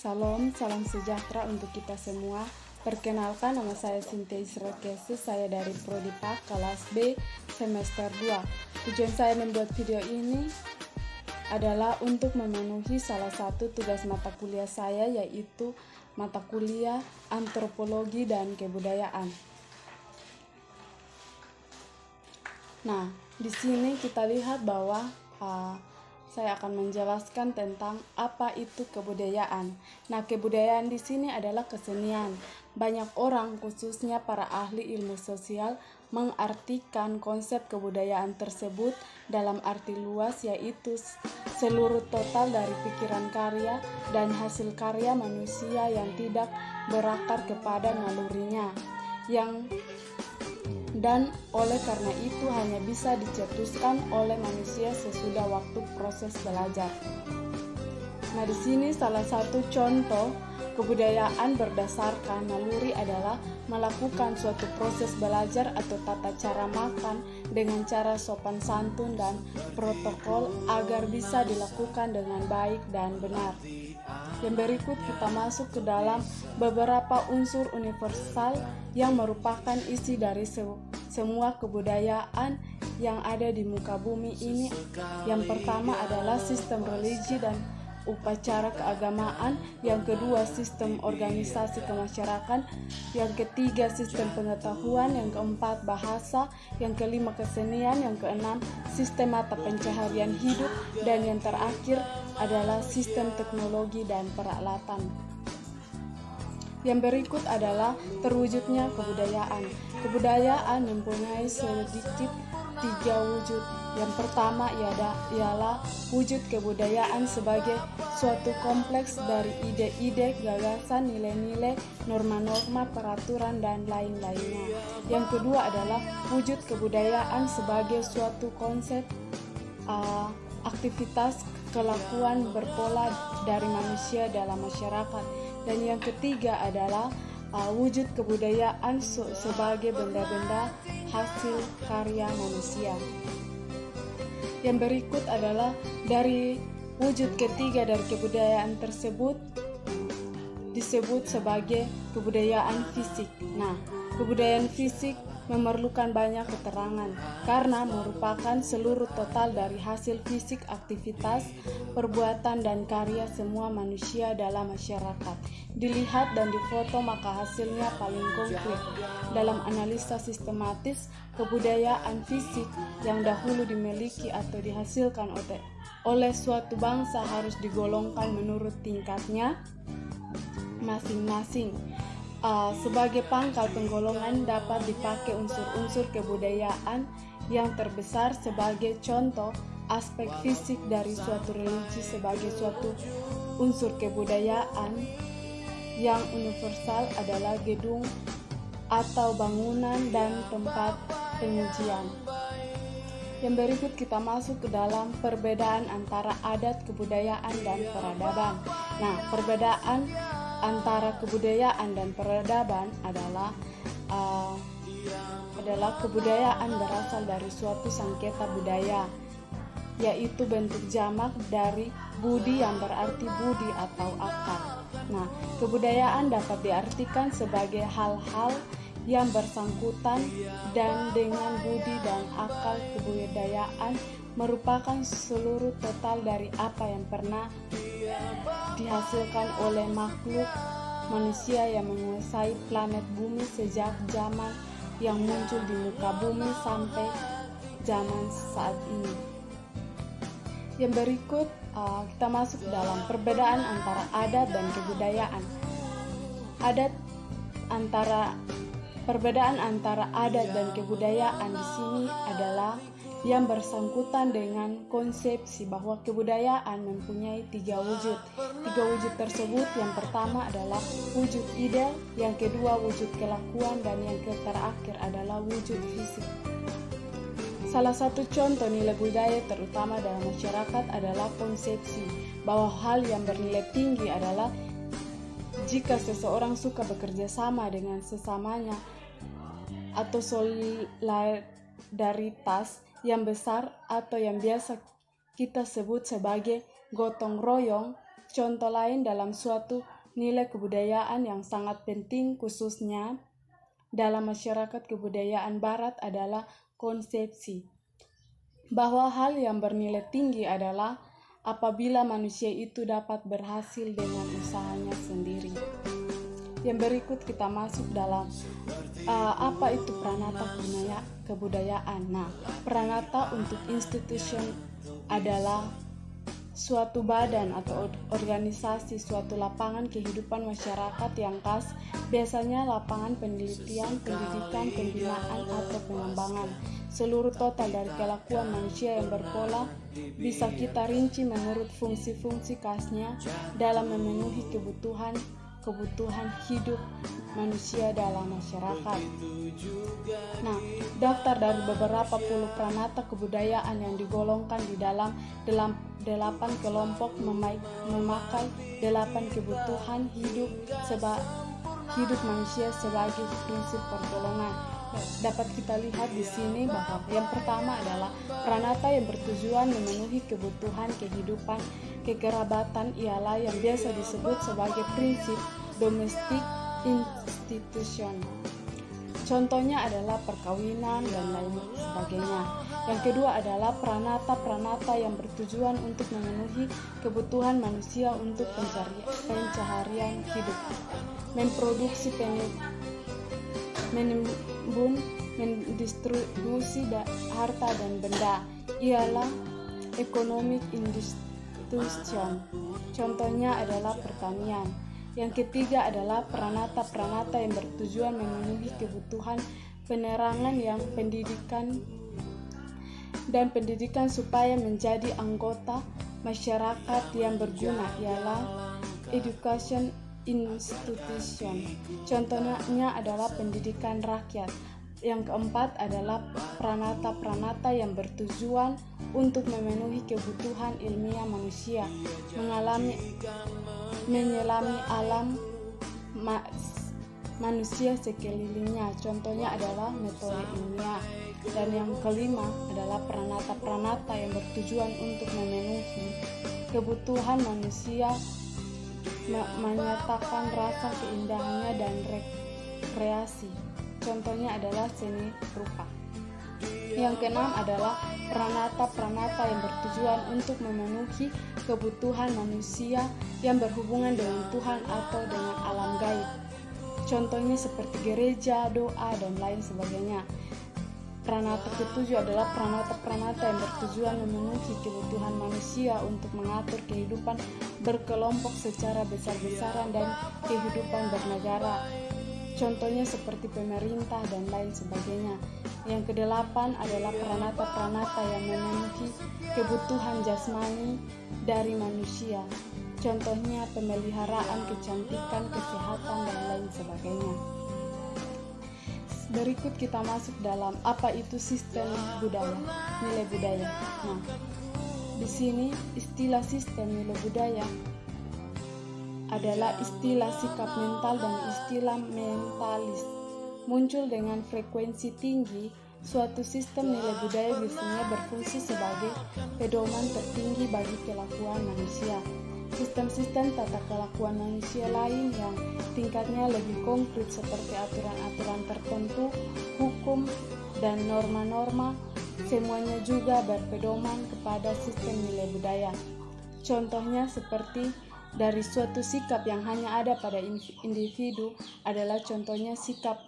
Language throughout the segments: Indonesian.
Salam sejahtera untuk kita semua. Perkenalkan, nama saya Cynthia Israel Kese, saya dari Prodi PAK kelas B semester 2. Tujuan saya membuat video ini adalah untuk memenuhi salah satu tugas mata kuliah saya, yaitu mata kuliah antropologi dan kebudayaan. Nah, di sini kita lihat bahwa saya akan menjelaskan tentang apa itu kebudayaan. Nah, kebudayaan di sini adalah kesenian. Banyak orang, khususnya para ahli ilmu sosial, mengartikan konsep kebudayaan tersebut dalam arti luas, yaitu seluruh total dari pikiran karya dan hasil karya manusia yang tidak berakar kepada nalurinya, dan oleh karena itu hanya bisa dicetuskan oleh manusia sesudah waktu proses belajar. Nah, di sini salah satu contoh kebudayaan berdasarkan naluri adalah melakukan suatu proses belajar atau tata cara makan dengan cara sopan santun dan protokol agar bisa dilakukan dengan baik dan benar. Yang berikut kita masuk ke dalam beberapa unsur universal yang merupakan isi dari semua kebudayaan yang ada di muka bumi ini. Yang pertama adalah sistem religi dan upacara keagamaan, yang kedua sistem organisasi kemasyarakatan, yang ketiga sistem pengetahuan, yang keempat bahasa, yang kelima kesenian, yang keenam sistem mata pencaharian hidup, dan yang terakhir adalah sistem teknologi dan peralatan. Yang berikut adalah terwujudnya kebudayaan. Kebudayaan mempunyai sedikit 3 wujud. Yang pertama ialah wujud kebudayaan sebagai suatu kompleks dari ide-ide, gagasan, nilai-nilai, norma-norma, peraturan, dan lain-lainnya. Yang kedua adalah wujud kebudayaan sebagai suatu konsep, aktivitas, kelakuan, berpola dari manusia dalam masyarakat. Dan yang ketiga adalah wujud kebudayaan sebagai benda-benda hasil karya manusia. Yang berikut adalah dari wujud ketiga dari kebudayaan tersebut disebut sebagai kebudayaan fisik. Nah, kebudayaan fisik memerlukan banyak keterangan karena merupakan seluruh total dari hasil fisik, aktivitas, perbuatan, dan karya semua manusia dalam masyarakat. Dilihat dan difoto maka hasilnya paling konkret. Dalam analisa sistematis, kebudayaan fisik yang dahulu dimiliki atau dihasilkan oleh suatu bangsa harus digolongkan menurut tingkatnya masing-masing. Sebagai pangkal penggolongan dapat dipakai unsur-unsur kebudayaan yang terbesar. Sebagai contoh, aspek fisik dari suatu religi sebagai suatu unsur kebudayaan yang universal adalah gedung atau bangunan dan tempat pengujian. Yang berikut kita masuk ke dalam perbedaan antara adat, kebudayaan, dan peradaban. Nah, perbedaan antara kebudayaan dan peradaban adalah kebudayaan berasal dari suatu sengketa budaya, yaitu bentuk jamak dari budi yang berarti budi atau akal. Nah, kebudayaan dapat diartikan sebagai hal-hal yang bersangkutan dan dengan budi dan akal. Kebudayaan merupakan seluruh total dari apa yang pernah dihasilkan oleh makhluk manusia yang menguasai planet bumi sejak zaman yang muncul di muka bumi sampai zaman saat ini. Yang berikut kita masuk dalam perbedaan antara adat dan kebudayaan. Perbedaan antara adat dan kebudayaan di sini adalah yang bersangkutan dengan konsepsi bahwa kebudayaan mempunyai 3 wujud. 3 wujud tersebut, yang pertama adalah wujud ide, yang kedua wujud kelakuan, dan yang terakhir adalah wujud fisik. Salah satu contoh nilai budaya terutama dalam masyarakat adalah konsepsi bahwa hal yang bernilai tinggi adalah jika seseorang suka bekerja sama dengan sesamanya atau solidaritas yang besar atau yang biasa kita sebut sebagai gotong royong. contoh lain dalam suatu nilai kebudayaan yang sangat penting khususnya dalam masyarakat kebudayaan barat adalah konsepsi bahwa hal yang bernilai tinggi adalah apabila manusia itu dapat berhasil dengan usahanya sendiri. Yang berikut kita masuk dalam apa itu pranata kebudayaan. Nah, pranata untuk institution adalah suatu badan atau organisasi, suatu lapangan kehidupan masyarakat yang khas, biasanya lapangan penelitian, pendidikan, pembinaan, atau pengembangan. Seluruh total dari kelakuan manusia yang berpola bisa kita rinci menurut fungsi-fungsi khasnya dalam memenuhi kebutuhan hidup manusia dalam masyarakat. Nah, daftar dari beberapa puluh pranata kebudayaan yang digolongkan di dalam 8 kelompok memakai 8 kebutuhan hidup manusia sebagai prinsip pergolongan. Dapat kita lihat di sini bahwa yang pertama adalah pranata yang bertujuan memenuhi kebutuhan kehidupan kekerabatan ialah yang biasa disebut sebagai prinsip domestic institution. Contohnya adalah perkawinan dan lain sebagainya. Yang kedua adalah pranata yang bertujuan untuk memenuhi kebutuhan manusia untuk pencaharian hidup, memproduksi, menimbun, mendistribusi harta dan benda, ialah economic institution. Contohnya adalah pertanian. Yang ketiga adalah pranata yang bertujuan memenuhi kebutuhan penerangan yang pendidikan supaya menjadi anggota masyarakat yang berguna, ialah education institution. Contohnya adalah pendidikan rakyat. Yang keempat adalah pranata yang bertujuan untuk memenuhi kebutuhan ilmiah manusia, menyelami alam manusia sekelilingnya. Contohnya adalah metode ilmiah. Dan yang kelima adalah pranata yang bertujuan untuk memenuhi kebutuhan manusia, menyatakan rasa keindahannya dan rekreasi. Contohnya adalah seni rupa. Yang keenam adalah pranata yang bertujuan untuk memenuhi kebutuhan manusia yang berhubungan dengan Tuhan atau dengan alam gaib. Contohnya seperti gereja, doa, dan lain sebagainya. Pranata ketujuh adalah pranata yang bertujuan memenuhi kebutuhan manusia untuk mengatur kehidupan berkelompok secara besar-besaran dan kehidupan bernegara. Contohnya seperti pemerintah dan lain sebagainya. Yang kedelapan adalah pranata yang memenuhi kebutuhan jasmani dari manusia. Contohnya pemeliharaan kecantikan, kesehatan, dan lain sebagainya. Berikut kita masuk dalam apa itu sistem budaya, nilai budaya. Nah, di sini istilah sistem nilai budaya adalah istilah sikap mental dan istilah mentalis. Muncul dengan frekuensi tinggi, suatu sistem nilai budaya biasanya berfungsi sebagai pedoman tertinggi bagi kelakuan manusia. Sistem-sistem tata kelakuan manusia lain yang tingkatnya lebih konkret seperti aturan-aturan tertentu, hukum, dan norma-norma, semuanya juga berpedoman kepada sistem nilai budaya. Contohnya seperti dari suatu sikap yang hanya ada pada individu adalah contohnya sikap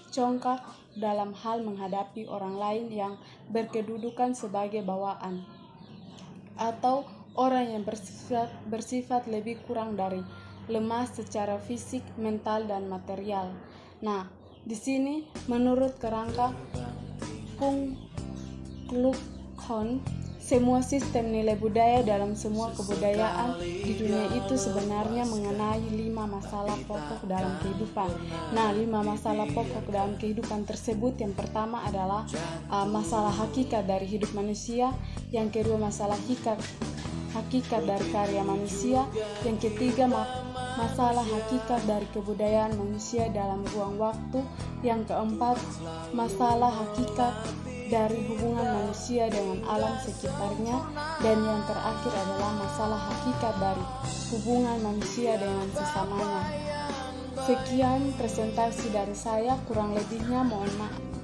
congkak dalam hal menghadapi orang lain yang berkedudukan sebagai bawaan, atau orang yang bersifat lebih kurang dari lemah secara fisik, mental, dan material. Nah, di sini menurut kerangka Kung Kluk Hon, semua sistem nilai budaya dalam semua kebudayaan di dunia itu sebenarnya mengenai 5 masalah pokok dalam kehidupan. Nah, 5 masalah pokok dalam kehidupan tersebut, yang pertama adalah masalah hakikat dari hidup manusia, yang kedua masalah hakikat dari karya manusia, yang ketiga masalah hakikat dari kebudayaan manusia dalam ruang waktu, yang keempat masalah hakikat dari hubungan manusia dengan alam sekitarnya, dan yang terakhir adalah masalah hakikat dari hubungan manusia dengan sesamanya. Sekian presentasi dari saya, kurang lebihnya mohon maaf.